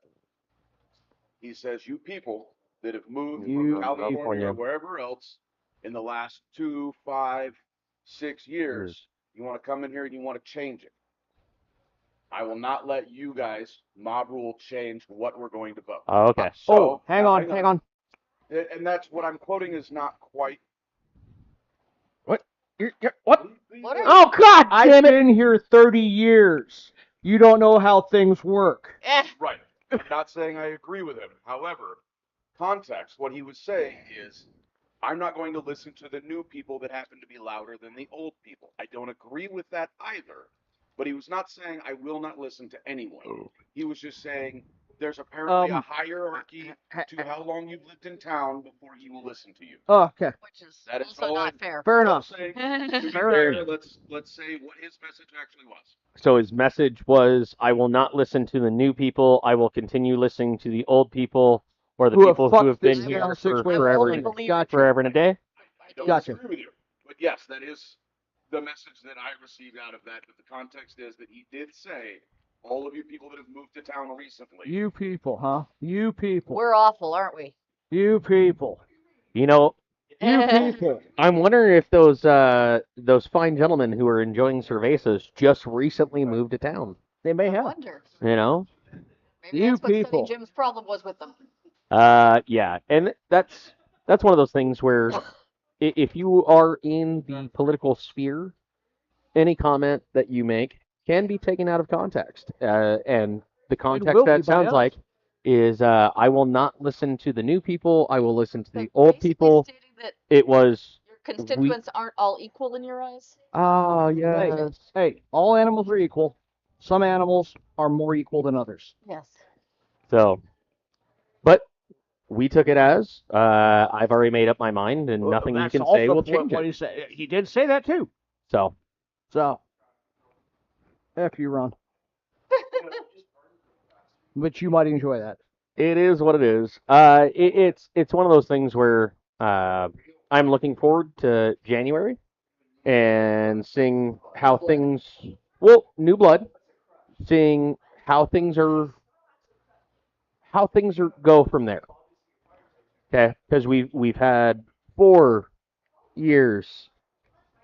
He says, "You people that have moved from California or wherever else in the last 2, 5, 6 years, you want to come in here and you want to change it. I will not let you guys, mob rule, change what we're going to vote." Oh, okay. So, hang now, on. And that's what I'm quoting is not quite. What? What are Oh God! I've been here 30 years. You don't know how things work. Right. I'm not saying I agree with him. However, context, what he was saying is, I'm not going to listen to the new people that happen to be louder than the old people. I don't agree with that either. But he was not saying I will not listen to anyone. He was just saying there's apparently a hierarchy to how long you've lived in town before he will listen to you. Oh, okay. Which is That is also all not I- fair. Fair enough. To be Fair fair, enough. let's say what his message actually was. So his message was, I will not listen to the new people. I will continue listening to the old people or the Who have people who fucked have been this here town for 6 ways forever, only forward. believe- Gotcha. forever and a day. I don't Gotcha. agree with you. But yes, that is the message that I received out of that. But the context is that he did say, all of you people that have moved to town recently. You people, huh? You people. We're awful, aren't we? You people. You know, You people. I'm wondering if those fine gentlemen who are enjoying cervezas just recently moved to town. They may I have. wonder. You know? Maybe You that's what Sonny people. Jim's problem was with them. Yeah, and that's one of those things where if you are in the political sphere, any comment that you make can be taken out of context. And the context will be that by sounds us. like is I will not listen to the new people. I will listen to So the old basically people. stating that It was your constituents aren't all equal in your eyes. yeah. Hey, all animals are equal. Some animals are more equal than others. Yes. So, but we took it as I've already made up my mind, and nothing you That's can also say will what change it. he said. He did say that too. So, So, F you, Ron. But you might enjoy that. it is what it is. It's one of those things where I'm looking forward to January and seeing how things. Well, new blood, seeing how things are go from there. Okay, because we've had 4 years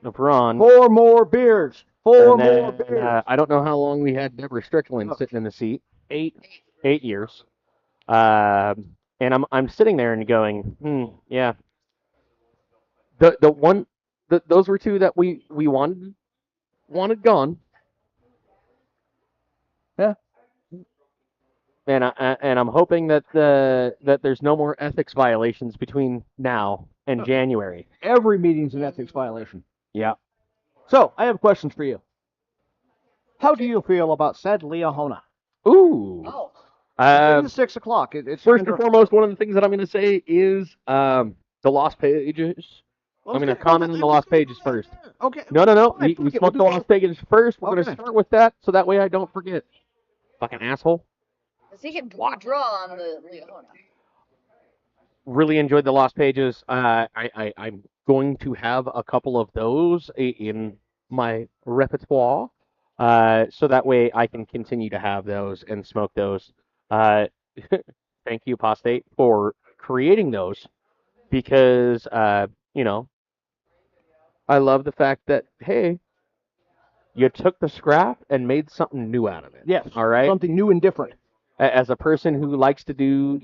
of Ron. 4 more beers. 4 and more then, beers. I don't know how long we had Deborah Strickland sitting in the seat. 8. 8 years. And I'm sitting there and going, yeah. Those were 2 that we wanted gone. Yeah. And I'm hoping that that there's no more ethics violations between now and January. Every meeting's an ethics violation. Yeah. So, I have questions for you. How do you feel about said Leahona? Ooh. Oh. It's 6 o'clock. It's First and foremost, one of the things that I'm going to say is the lost pages. I'm going to comment on the lost pages first. Okay. No. Fine, We fuck it, smoked the we'll do lost pages first. We're going Okay. to start with that so that way I don't forget. Fucking asshole. Because he can redraw on the Leona. Really enjoyed the lost pages. I'm going to have a couple of those in my repertoire, so that way I can continue to have those and smoke those. Thank you, Apostate, for creating those, because I love the fact that hey, you took the scrap and made something new out of it. Yes. All right. Something new and different. As a person who likes to do,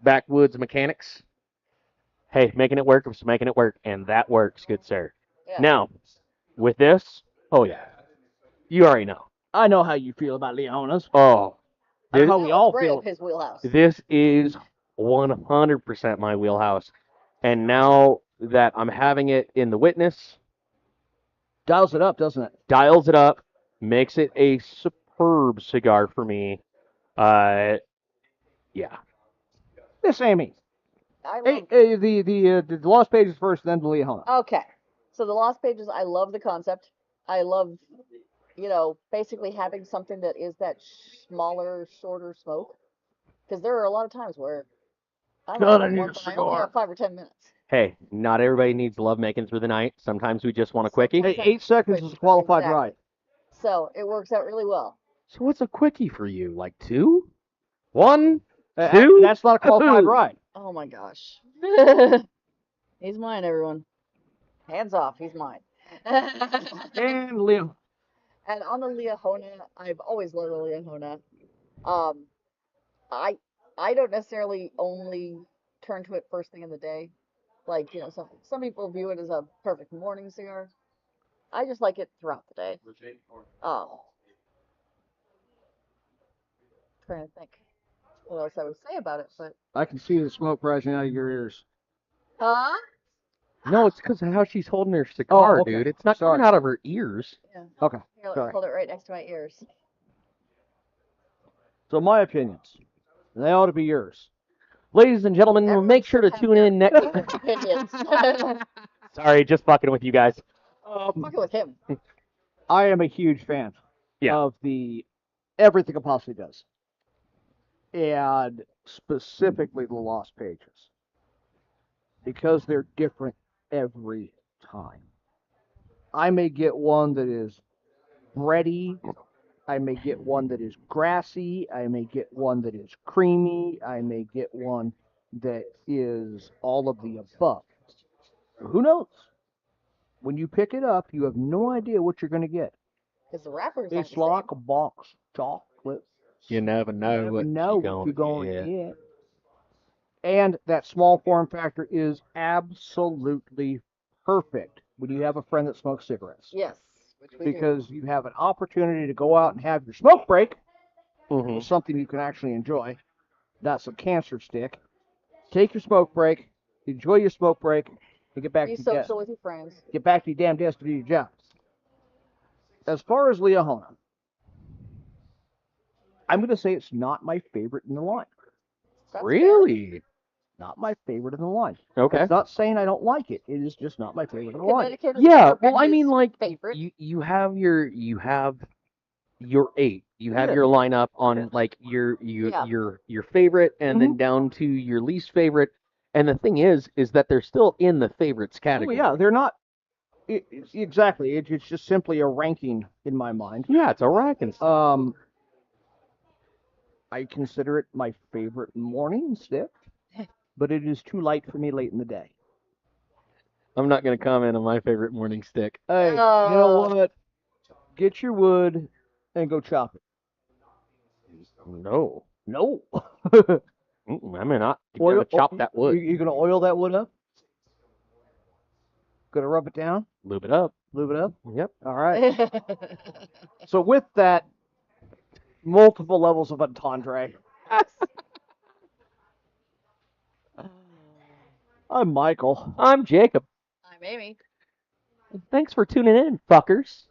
backwoods mechanics, hey, making it work is making it work, and that works, good sir. Yeah. Now, with this, oh yeah, you already know. I know how you feel about Leonas. Oh, That's this, how we all Right feel. up his wheelhouse. this is 100% my wheelhouse, and now that I'm having it in the witness, Dials it up, doesn't it? dials it up, makes it a superb cigar for me. Yeah. Miss Amy. I Hey, love. the Lost Pages first, then the Leona. Okay. So the Lost Pages, I love the concept. I love, basically having something that is that smaller, shorter smoke. Because there are a lot of times where I God, I like need one a thing, I only cigar. have 5 or 10 minutes. Hey, not everybody needs love making through the night. Sometimes we just want a quickie. Hey, 8 seconds is a qualified Exactly. ride. So it works out really well. So what's a quickie for you? Like 2? 1? Uh, 2? That's not a qualified ride. Oh my gosh. He's mine, everyone. Hands off, he's mine. And Leo. And on the Leahona, I've always loved the Leahona. Um, I don't necessarily only turn to it first thing in the day. Like, some people view it as a perfect morning cigar. I just like it throughout the day. Oh, trying to think what else I would say about it, but I can see the smoke rising out of your ears. huh? No, it's because of how she's holding her cigar, Oh, okay. dude. It's not Sorry. coming out of her ears. Yeah. Okay. Here, let me Sorry. hold it right next to my ears. So my opinions, they ought to be yours. Ladies and gentlemen, Everyone make sure to should have tune their in next. favorite opinions. Sorry, just fucking with you guys. Fucking with him. I am a huge fan Yeah. of the everything Apostle does, and specifically the Lost Pages, because they're different every time. I may get one that is bready. I may get one that is grassy. I may get one that is creamy. I may get one that is all of the above. Who knows? When you pick it up, you have no idea what you're going to get. Because the wrappers aren't It's the like a box of chocolate. You never know You what know you're what you're going get. to get. And that small form factor is absolutely perfect when you have a friend that smokes cigarettes. Yes, which we do. Because you have an opportunity to go out and have your smoke break, Mm-hmm. something you can actually enjoy, not some cancer stick. Take your smoke break, enjoy your smoke break, and get back Be to your desk. social with your friends. Get back to your damn desk to do your job. As far as Leahona, I'm going to say it's not my favorite in the line. That's Really? Not my favorite in the line. Okay. It's not saying I don't like it. It is just not my favorite in the line. Connecticut has Yeah. never Well, been I mean, his like favorite. you have your 8. You have Yeah. your lineup on Yeah. like your Yeah. your favorite, and then down to your least favorite. And the thing is that they're still in the favorites Oh, category. yeah, they're not. Exactly. It's just simply a ranking in my mind. Yeah, it's a rack and stuff. I consider it my favorite morning stick, but it is too light for me late in the day. I'm not gonna comment on my favorite morning stick. Hey, you know what? Get your wood and go chop it. No. No. I mean, you gotta chop that wood. You gonna oil that wood up? Gonna rub it down? Lube it up. Lube it up? Yep. All right. So with that, multiple levels of entendre. I'm Michael. I'm Jacob. I'm Amy. Thanks for tuning in, fuckers.